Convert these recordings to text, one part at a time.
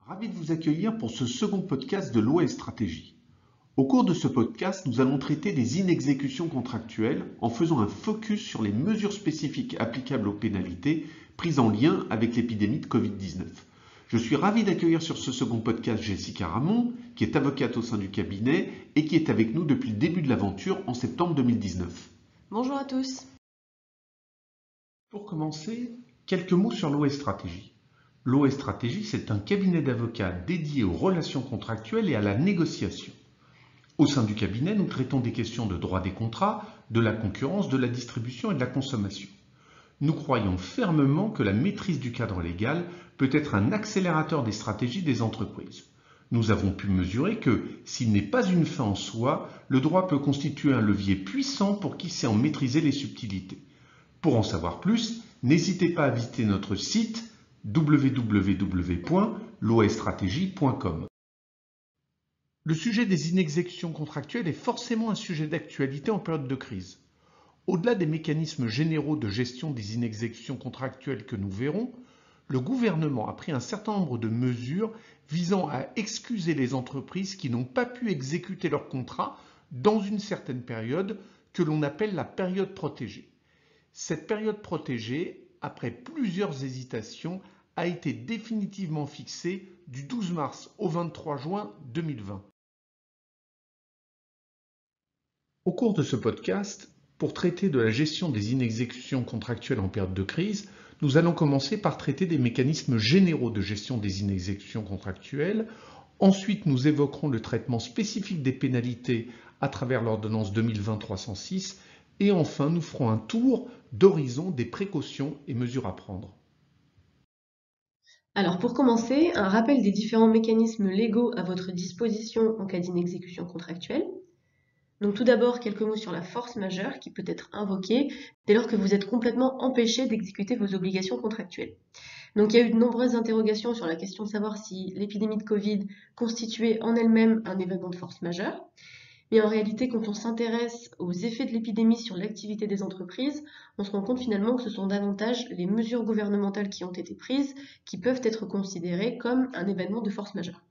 Ravi de vous accueillir pour ce second podcast de Loi et Stratégie. Au cours de ce podcast, nous allons traiter des inexécutions contractuelles en faisant un focus sur les mesures spécifiques applicables aux pénalités prises en lien avec l'épidémie de Covid-19. Je suis ravi d'accueillir sur ce second podcast Jessica Ramon, qui est avocate au sein du cabinet et qui est avec nous depuis le début de l'aventure en septembre 2019. Bonjour à tous. Pour commencer, quelques mots sur Loi et Stratégie. Loi et Stratégie, c'est un cabinet d'avocats dédié aux relations contractuelles et à la négociation. Au sein du cabinet, nous traitons des questions de droit des contrats, de la concurrence, de la distribution et de la consommation. Nous croyons fermement que la maîtrise du cadre légal peut être un accélérateur des stratégies des entreprises. Nous avons pu mesurer que, s'il n'est pas une fin en soi, le droit peut constituer un levier puissant pour qui sait en maîtriser les subtilités. Pour en savoir plus, n'hésitez pas à visiter notre site www.loestratégie.com. Le sujet des inexécutions contractuelles est forcément un sujet d'actualité en période de crise. Au-delà des mécanismes généraux de gestion des inexécutions contractuelles que nous verrons, le gouvernement a pris un certain nombre de mesures visant à excuser les entreprises qui n'ont pas pu exécuter leurs contrats dans une certaine période que l'on appelle la période protégée. Cette période protégée, après plusieurs hésitations, a été définitivement fixée du 12 mars au 23 juin 2020. Au cours de ce podcast, pour traiter de la gestion des inexécutions contractuelles en période de crise, nous allons commencer par traiter des mécanismes généraux de gestion des inexécutions contractuelles. Ensuite, nous évoquerons le traitement spécifique des pénalités à travers l'ordonnance 2020-306. Et enfin, nous ferons un tour d'horizon des précautions et mesures à prendre. Alors pour commencer, un rappel des différents mécanismes légaux à votre disposition en cas d'inexécution contractuelle. Donc tout d'abord, quelques mots sur la force majeure qui peut être invoquée dès lors que vous êtes complètement empêché d'exécuter vos obligations contractuelles. Donc il y a eu de nombreuses interrogations sur la question de savoir si l'épidémie de Covid constituait en elle-même un événement de force majeure. Mais en réalité, quand on s'intéresse aux effets de l'épidémie sur l'activité des entreprises, on se rend compte finalement que ce sont davantage les mesures gouvernementales qui ont été prises qui peuvent être considérées comme un événement de force majeure.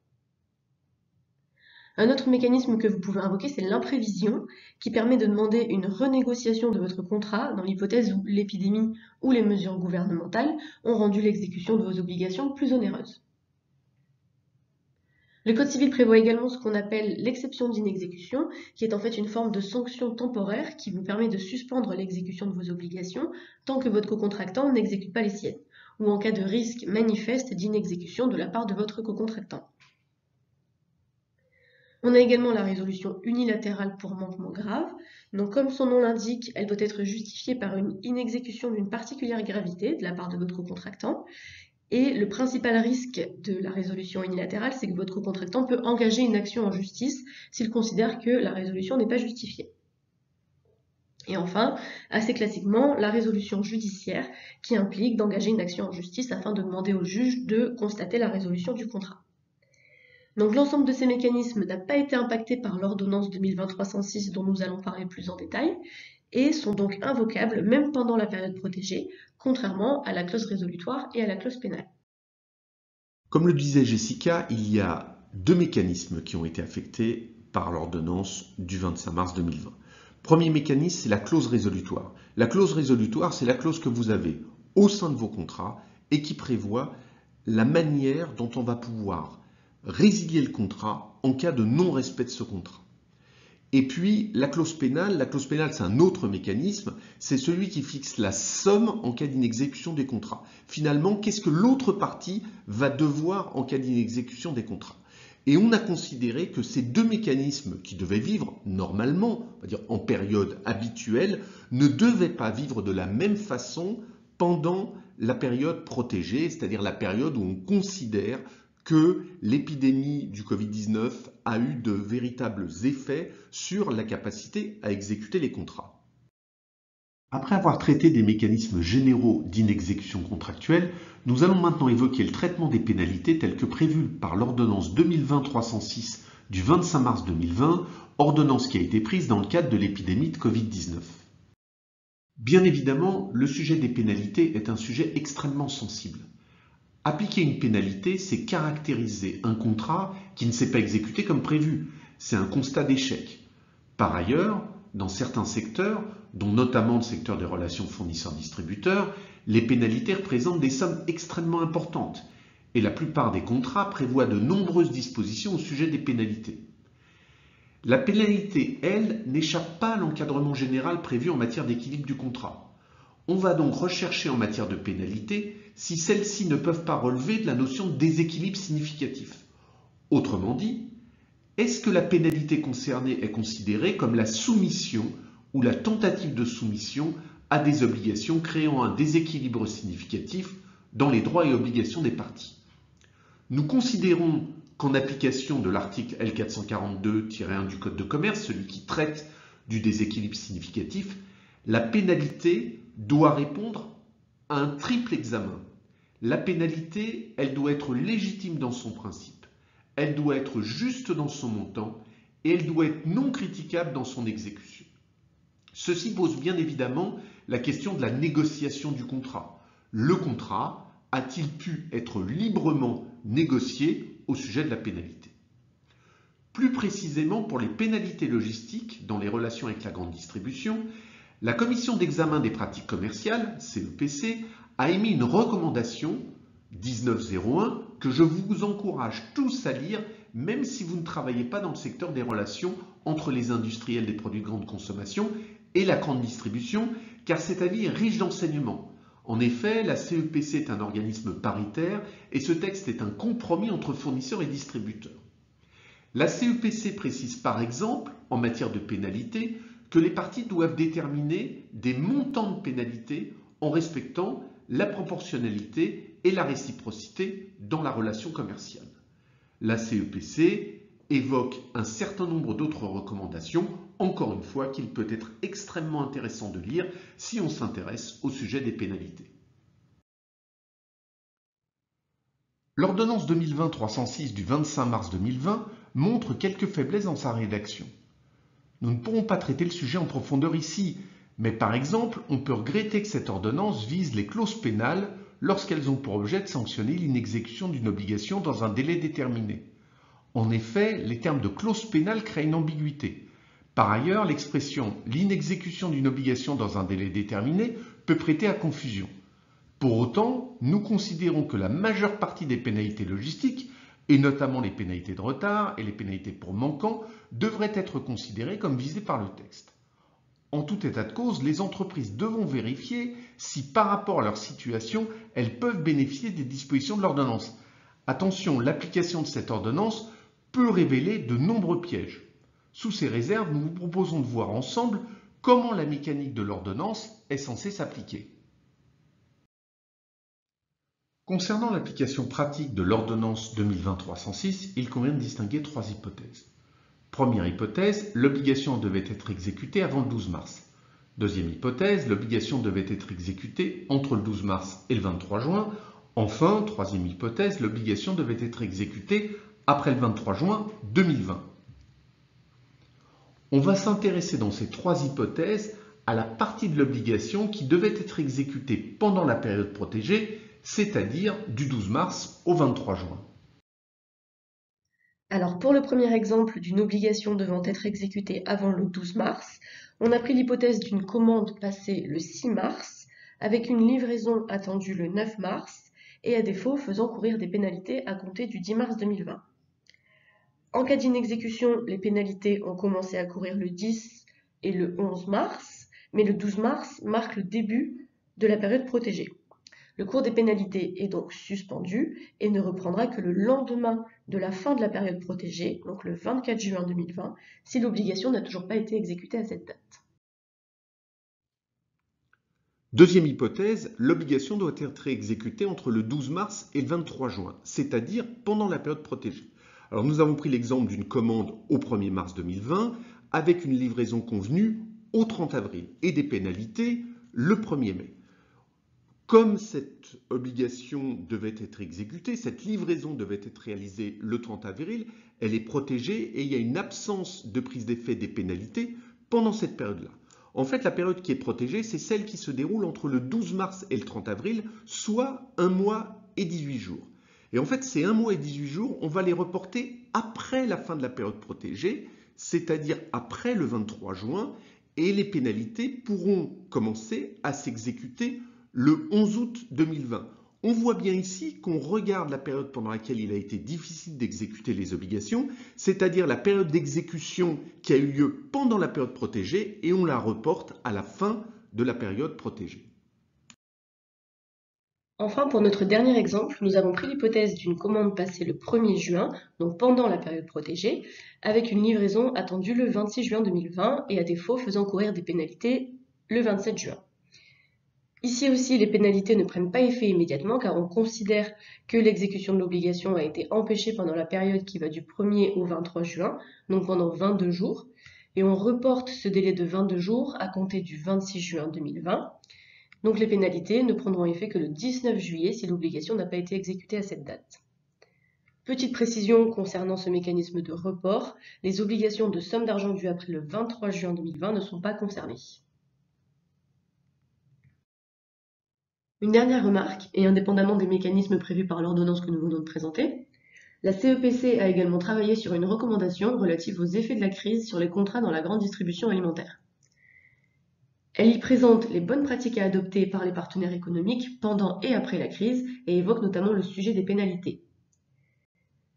Un autre mécanisme que vous pouvez invoquer, c'est l'imprévision, qui permet de demander une renégociation de votre contrat dans l'hypothèse où l'épidémie ou les mesures gouvernementales ont rendu l'exécution de vos obligations plus onéreuse. Le Code civil prévoit également ce qu'on appelle l'exception d'inexécution, qui est en fait une forme de sanction temporaire qui vous permet de suspendre l'exécution de vos obligations tant que votre cocontractant n'exécute pas les siennes, ou en cas de risque manifeste d'inexécution de la part de votre cocontractant. On a également la résolution unilatérale pour manquement grave. Donc, comme son nom l'indique, elle doit être justifiée par une inexécution d'une particulière gravité de la part de votre cocontractant. Et le principal risque de la résolution unilatérale, c'est que votre cocontractant peut engager une action en justice s'il considère que la résolution n'est pas justifiée. Et enfin, assez classiquement, la résolution judiciaire qui implique d'engager une action en justice afin de demander au juge de constater la résolution du contrat. Donc l'ensemble de ces mécanismes n'a pas été impacté par l'ordonnance 2020-306 dont nous allons parler plus en détail et sont donc invocables même pendant la période protégée, contrairement à la clause résolutoire et à la clause pénale. Comme le disait Jessica, il y a deux mécanismes qui ont été affectés par l'ordonnance du 25 mars 2020. Premier mécanisme, c'est la clause résolutoire. La clause résolutoire, c'est la clause que vous avez au sein de vos contrats et qui prévoit la manière dont on va pouvoir résilier le contrat en cas de non-respect de ce contrat. Et puis, la clause pénale, c'est un autre mécanisme, c'est celui qui fixe la somme en cas d'inexécution des contrats. Finalement, qu'est-ce que l'autre partie va devoir en cas d'inexécution des contrats? Et on a considéré que ces deux mécanismes qui devaient vivre normalement, on va dire en période habituelle, ne devaient pas vivre de la même façon pendant la période protégée, c'est-à-dire la période où on considère que l'épidémie du Covid-19 a eu de véritables effets sur la capacité à exécuter les contrats. Après avoir traité des mécanismes généraux d'inexécution contractuelle, nous allons maintenant évoquer le traitement des pénalités telles que prévues par l'ordonnance 2020-306 du 25 mars 2020, ordonnance qui a été prise dans le cadre de l'épidémie de Covid-19. Bien évidemment, le sujet des pénalités est un sujet extrêmement sensible. Appliquer une pénalité, c'est caractériser un contrat qui ne s'est pas exécuté comme prévu. C'est un constat d'échec. Par ailleurs, dans certains secteurs, dont notamment le secteur des relations fournisseurs-distributeurs, les pénalités représentent des sommes extrêmement importantes et la plupart des contrats prévoient de nombreuses dispositions au sujet des pénalités. La pénalité, elle, n'échappe pas à l'encadrement général prévu en matière d'équilibre du contrat. On va donc rechercher en matière de pénalité si celles-ci ne peuvent pas relever de la notion de déséquilibre significatif. Autrement dit, est-ce que la pénalité concernée est considérée comme la soumission ou la tentative de soumission à des obligations créant un déséquilibre significatif dans les droits et obligations des parties? Nous considérons qu'en application de l'article L442-1 du Code de commerce, celui qui traite du déséquilibre significatif, la pénalité doit répondre à un triple examen. La pénalité, elle doit être légitime dans son principe, elle doit être juste dans son montant et elle doit être non critiquable dans son exécution. Ceci pose bien évidemment la question de la négociation du contrat. Le contrat a-t-il pu être librement négocié au sujet de la pénalité? Plus précisément, pour les pénalités logistiques dans les relations avec la grande distribution, la Commission d'examen des pratiques commerciales, CEPC, a émis une recommandation 1901 que je vous encourage tous à lire, même si vous ne travaillez pas dans le secteur des relations entre les industriels des produits de grande consommation et la grande distribution, car cet avis est riche d'enseignements. En effet, la CEPC est un organisme paritaire et ce texte est un compromis entre fournisseurs et distributeurs. La CEPC précise par exemple, en matière de pénalité, que les parties doivent déterminer des montants de pénalité en respectant la proportionnalité et la réciprocité dans la relation commerciale. La CEPC évoque un certain nombre d'autres recommandations, encore une fois, qu'il peut être extrêmement intéressant de lire si on s'intéresse au sujet des pénalités. L'ordonnance 2020-306 du 25 mars 2020 montre quelques faiblesses dans sa rédaction. Nous ne pourrons pas traiter le sujet en profondeur ici, mais par exemple, on peut regretter que cette ordonnance vise les clauses pénales lorsqu'elles ont pour objet de sanctionner l'inexécution d'une obligation dans un délai déterminé. En effet, les termes de clause pénale créent une ambiguïté. Par ailleurs, l'expression « l'inexécution d'une obligation dans un délai déterminé » peut prêter à confusion. Pour autant, nous considérons que la majeure partie des pénalités logistiques, et notamment les pénalités de retard et les pénalités pour manquant, devraient être considérées comme visées par le texte. En tout état de cause, les entreprises devront vérifier si, par rapport à leur situation, elles peuvent bénéficier des dispositions de l'ordonnance. Attention, l'application de cette ordonnance peut révéler de nombreux pièges. Sous ces réserves, nous vous proposons de voir ensemble comment la mécanique de l'ordonnance est censée s'appliquer. Concernant l'application pratique de l'ordonnance 2020-306, il convient de distinguer trois hypothèses. Première hypothèse, l'obligation devait être exécutée avant le 12 mars. Deuxième hypothèse, l'obligation devait être exécutée entre le 12 mars et le 23 juin. Enfin, troisième hypothèse, l'obligation devait être exécutée après le 23 juin 2020. On va s'intéresser dans ces trois hypothèses à la partie de l'obligation qui devait être exécutée pendant la période protégée, c'est-à-dire du 12 mars au 23 juin. Alors pour le premier exemple d'une obligation devant être exécutée avant le 12 mars, on a pris l'hypothèse d'une commande passée le 6 mars avec une livraison attendue le 9 mars et à défaut faisant courir des pénalités à compter du 10 mars 2020. En cas d'inexécution, les pénalités ont commencé à courir le 10 et le 11 mars, mais le 12 mars marque le début de la période protégée. Le cours des pénalités est donc suspendu et ne reprendra que le lendemain de la fin de la période protégée, donc le 24 juin 2020, si l'obligation n'a toujours pas été exécutée à cette date. Deuxième hypothèse, l'obligation doit être exécutée entre le 12 mars et le 23 juin, c'est-à-dire pendant la période protégée. Alors nous avons pris l'exemple d'une commande au 1er mars 2020 avec une livraison convenue au 30 avril et des pénalités le 1er mai. Comme cette obligation devait être exécutée, cette livraison devait être réalisée le 30 avril, elle est protégée et il y a une absence de prise d'effet des pénalités pendant cette période-là. En fait, la période qui est protégée, c'est celle qui se déroule entre le 12 mars et le 30 avril, soit un mois et 18 jours. Et en fait, ces 1 mois et 18 jours, on va les reporter après la fin de la période protégée, c'est-à-dire après le 23 juin, et les pénalités pourront commencer à s'exécuter le 11 août 2020. On voit bien ici qu'on regarde la période pendant laquelle il a été difficile d'exécuter les obligations, c'est-à-dire la période d'exécution qui a eu lieu pendant la période protégée, et on la reporte à la fin de la période protégée. Enfin, pour notre dernier exemple, nous avons pris l'hypothèse d'une commande passée le 1er juin, donc pendant la période protégée, avec une livraison attendue le 26 juin 2020 et à défaut faisant courir des pénalités le 27 juin. Ici aussi, les pénalités ne prennent pas effet immédiatement car on considère que l'exécution de l'obligation a été empêchée pendant la période qui va du 1er au 23 juin, donc pendant 22 jours, et on reporte ce délai de 22 jours à compter du 26 juin 2020. Donc les pénalités ne prendront effet que le 19 juillet si l'obligation n'a pas été exécutée à cette date. Petite précision concernant ce mécanisme de report, les obligations de somme d'argent dues après le 23 juin 2020 ne sont pas concernées. Une dernière remarque, et indépendamment des mécanismes prévus par l'ordonnance que nous venons de présenter, la CEPC a également travaillé sur une recommandation relative aux effets de la crise sur les contrats dans la grande distribution alimentaire. Elle y présente les bonnes pratiques à adopter par les partenaires économiques pendant et après la crise et évoque notamment le sujet des pénalités.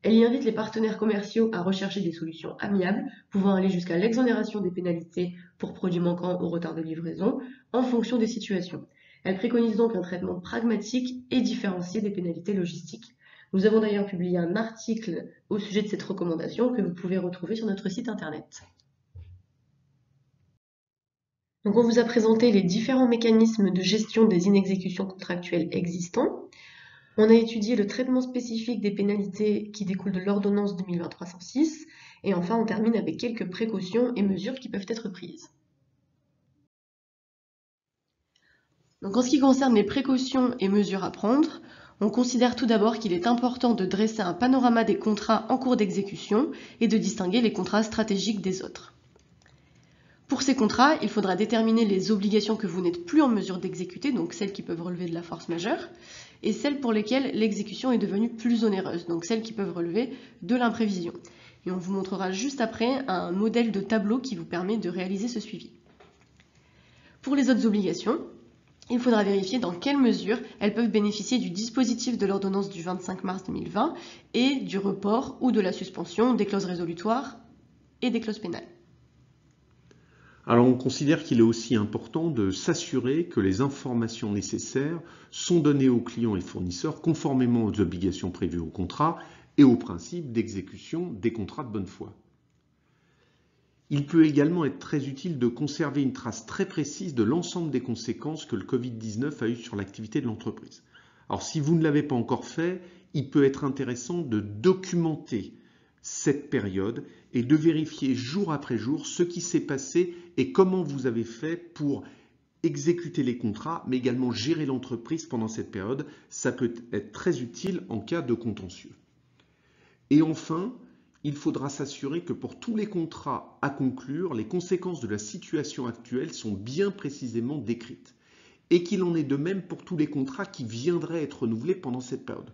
Elle y invite les partenaires commerciaux à rechercher des solutions amiables, pouvant aller jusqu'à l'exonération des pénalités pour produits manquants ou retard de livraison, en fonction des situations. Elle préconise donc un traitement pragmatique et différencié des pénalités logistiques. Nous avons d'ailleurs publié un article au sujet de cette recommandation que vous pouvez retrouver sur notre site internet. Donc on vous a présenté les différents mécanismes de gestion des inexécutions contractuelles existants. On a étudié le traitement spécifique des pénalités qui découlent de l'ordonnance 2020-306. Et enfin, on termine avec quelques précautions et mesures qui peuvent être prises. Donc en ce qui concerne les précautions et mesures à prendre, on considère tout d'abord qu'il est important de dresser un panorama des contrats en cours d'exécution et de distinguer les contrats stratégiques des autres. Pour ces contrats, il faudra déterminer les obligations que vous n'êtes plus en mesure d'exécuter, donc celles qui peuvent relever de la force majeure, et celles pour lesquelles l'exécution est devenue plus onéreuse, donc celles qui peuvent relever de l'imprévision. Et on vous montrera juste après un modèle de tableau qui vous permet de réaliser ce suivi. Pour les autres obligations, il faudra vérifier dans quelle mesure elles peuvent bénéficier du dispositif de l'ordonnance du 25 mars 2020 et du report ou de la suspension des clauses résolutoires et des clauses pénales. Alors on considère qu'il est aussi important de s'assurer que les informations nécessaires sont données aux clients et fournisseurs conformément aux obligations prévues au contrat et aux principes d'exécution des contrats de bonne foi. Il peut également être très utile de conserver une trace très précise de l'ensemble des conséquences que le Covid-19 a eues sur l'activité de l'entreprise. Alors si vous ne l'avez pas encore fait, il peut être intéressant de documenter cette période et de vérifier jour après jour ce qui s'est passé et comment vous avez fait pour exécuter les contrats, mais également gérer l'entreprise pendant cette période. Ça peut être très utile en cas de contentieux. Et enfin, il faudra s'assurer que pour tous les contrats à conclure, les conséquences de la situation actuelle sont bien précisément décrites et qu'il en est de même pour tous les contrats qui viendraient être renouvelés pendant cette période.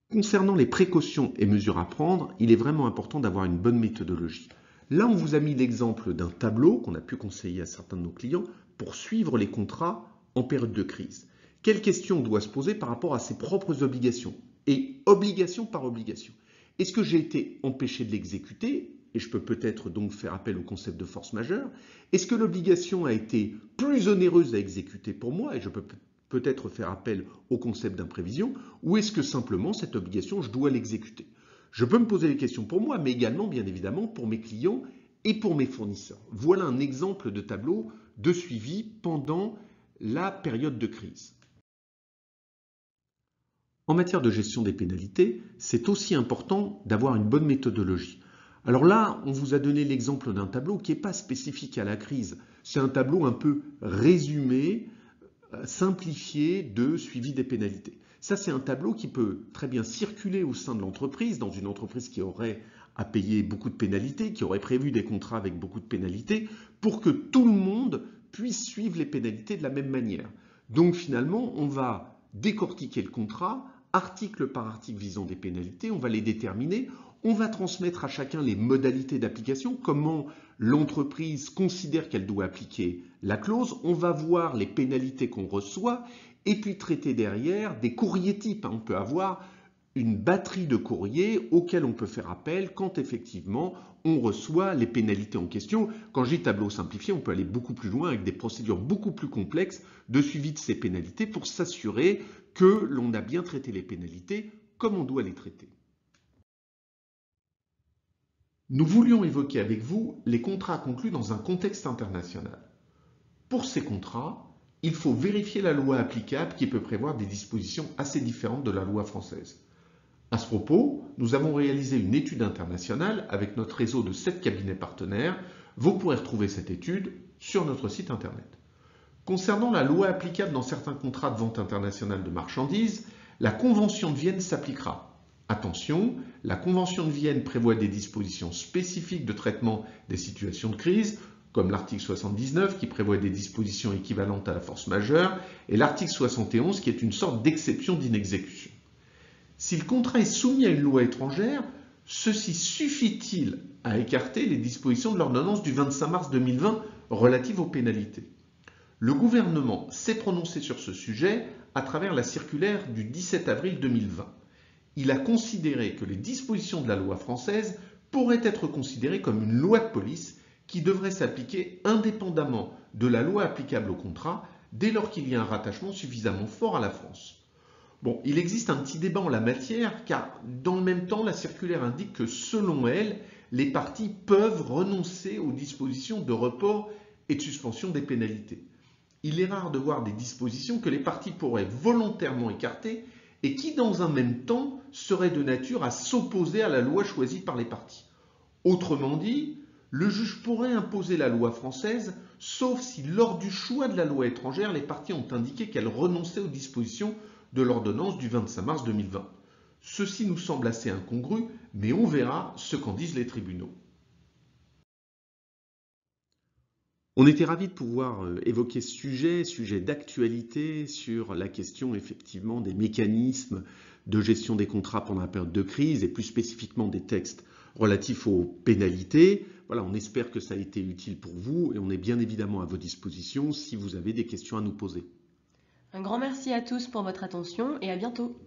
Concernant les précautions et mesures à prendre, il est vraiment important d'avoir une bonne méthodologie. Là, on vous a mis l'exemple d'un tableau qu'on a pu conseiller à certains de nos clients pour suivre les contrats en période de crise. Quelles questions on doit se poser par rapport à ses propres obligations et obligation par obligation? Est-ce que j'ai été empêché de l'exécuter? Et je peux peut-être donc faire appel au concept de force majeure. Est-ce que l'obligation a été plus onéreuse à exécuter pour moi? Et je peux peut-être faire appel au concept d'imprévision. Ou est-ce que simplement cette obligation, je dois l'exécuter? Je peux me poser les questions pour moi, mais également, bien évidemment, pour mes clients et pour mes fournisseurs. Voilà un exemple de tableau de suivi pendant la période de crise. En matière de gestion des pénalités, c'est aussi important d'avoir une bonne méthodologie. Alors là, on vous a donné l'exemple d'un tableau qui n'est pas spécifique à la crise. C'est un tableau un peu résumé, simplifié de suivi des pénalités. Ça, c'est un tableau qui peut très bien circuler au sein de l'entreprise, dans une entreprise qui aurait à payer beaucoup de pénalités, qui aurait prévu des contrats avec beaucoup de pénalités, pour que tout le monde puisse suivre les pénalités de la même manière. Donc finalement, on va décortiquer le contrat, article par article visant des pénalités, on va les déterminer, on va transmettre à chacun les modalités d'application, comment l'entreprise considère qu'elle doit appliquer la clause, on va voir les pénalités qu'on reçoit, et puis traiter derrière des courriers types. On peut avoir une batterie de courriers auxquels on peut faire appel quand effectivement on reçoit les pénalités en question. Quand je dis tableau simplifié, on peut aller beaucoup plus loin avec des procédures beaucoup plus complexes de suivi de ces pénalités pour s'assurer que l'on a bien traité les pénalités comme on doit les traiter. Nous voulions évoquer avec vous les contrats conclus dans un contexte international. Pour ces contrats, il faut vérifier la loi applicable qui peut prévoir des dispositions assez différentes de la loi française. À ce propos, nous avons réalisé une étude internationale avec notre réseau de 7 cabinets partenaires. Vous pourrez retrouver cette étude sur notre site internet. Concernant la loi applicable dans certains contrats de vente internationale de marchandises, la Convention de Vienne s'appliquera. Attention, la Convention de Vienne prévoit des dispositions spécifiques de traitement des situations de crise, comme l'article 79 qui prévoit des dispositions équivalentes à la force majeure, et l'article 71 qui est une sorte d'exception d'inexécution. Si le contrat est soumis à une loi étrangère, ceci suffit-il à écarter les dispositions de l'ordonnance du 25 mars 2020 relative aux pénalités? Le gouvernement s'est prononcé sur ce sujet à travers la circulaire du 17 avril 2020. Il a considéré que les dispositions de la loi française pourraient être considérées comme une loi de police qui devrait s'appliquer indépendamment de la loi applicable au contrat dès lors qu'il y a un rattachement suffisamment fort à la France. Bon, il existe un petit débat en la matière car dans le même temps, la circulaire indique que selon elle, les parties peuvent renoncer aux dispositions de report et de suspension des pénalités. Il est rare de voir des dispositions que les parties pourraient volontairement écarter et qui, dans un même temps, seraient de nature à s'opposer à la loi choisie par les parties. Autrement dit, le juge pourrait imposer la loi française, sauf si lors du choix de la loi étrangère, les parties ont indiqué qu'elles renonçaient aux dispositions de l'ordonnance du 25 mars 2020. Ceci nous semble assez incongru, mais on verra ce qu'en disent les tribunaux. On était ravis de pouvoir évoquer ce sujet d'actualité sur la question effectivement des mécanismes de gestion des contrats pendant la période de crise et plus spécifiquement des textes relatifs aux pénalités. Voilà, on espère que ça a été utile pour vous et on est bien évidemment à vos dispositions si vous avez des questions à nous poser. Un grand merci à tous pour votre attention et à bientôt.